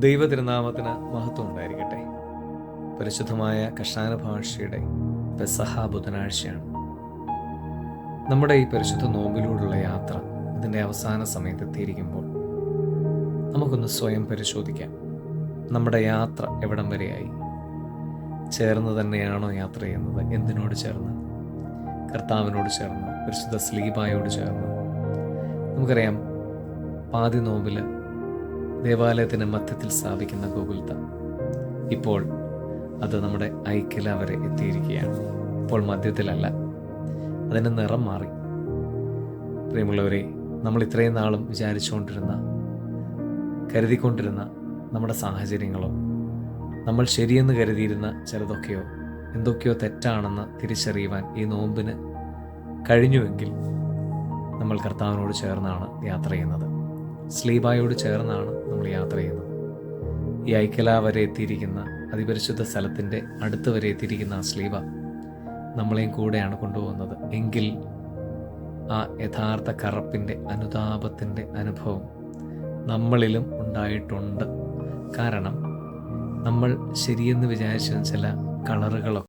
ദൈവ തിരുനാമത്തിന് മഹത്വം ഉണ്ടായിരിക്കട്ടെ. പരിശുദ്ധമായ കർശന ഭാഷയുടെ പെസഹ ബുധനാഴ്ചയാണ്. നമ്മുടെ ഈ പരിശുദ്ധ നോമ്പിലൂടെയുള്ള യാത്ര അതിൻ്റെ അവസാന സമയത്ത് എത്തിയിരിക്കുമ്പോൾ നമുക്കൊന്ന് സ്വയം പരിശോധിക്കാം. നമ്മുടെ യാത്ര എവിടം വരെയായി? ചേർന്ന് തന്നെയാണോ യാത്ര ചെയ്യുന്നത്? എന്തിനോട് ചേർന്ന്? കർത്താവിനോട് ചേർന്ന്, പരിശുദ്ധ സ്ലീബായോട് ചേർന്ന്. നമുക്കറിയാം, പാതി നോമ്പിൽ ദേവാലയത്തിന് മധ്യത്തിൽ സ്ഥാപിക്കുന്ന ഗോകുൽത്ത ഇപ്പോൾ അത് നമ്മുടെ ഐക്യല വരെ എത്തിയിരിക്കുകയാണ്. ഇപ്പോൾ മധ്യത്തിലല്ല, അതിൻ്റെ നിറം മാറി. പ്രിയമുള്ളവരെ, നമ്മൾ ഇത്രയും നാളും വിചാരിച്ചുകൊണ്ടിരുന്ന, കരുതിക്കൊണ്ടിരുന്ന നമ്മുടെ സാഹചര്യങ്ങളോ, നമ്മൾ ശരിയെന്ന് കരുതിയിരുന്ന ചിലതൊക്കെയോ എന്തൊക്കെയോ തെറ്റാണെന്ന് തിരിച്ചറിയുവാൻ ഈ നോമ്പിന് കഴിഞ്ഞുവെങ്കിൽ നമ്മൾ കർത്താവിനോട് ചേർന്നാണ് യാത്ര ചെയ്യുന്നത്. സ്ലീബായോട് ചേർന്നാണ് നമ്മൾ യാത്ര ചെയ്യുന്നത്. ഈ ഐക്യല വരെ എത്തിയിരിക്കുന്ന, അതിപരിശുദ്ധ സ്ഥലത്തിൻ്റെ അടുത്ത് വരെ എത്തിയിരിക്കുന്ന ആ സ്ലീബ നമ്മളെയും കൂടെയാണ് കൊണ്ടുപോകുന്നത്. എങ്കിൽ ആ യഥാർത്ഥ കറപ്പിൻ്റെ, അനുതാപത്തിൻ്റെ അനുഭവം നമ്മളിലും ഉണ്ടായിട്ടുണ്ട്. കാരണം നമ്മൾ ശരിയെന്ന് വിചാരിച്ച ചില കളറുകളൊക്കെ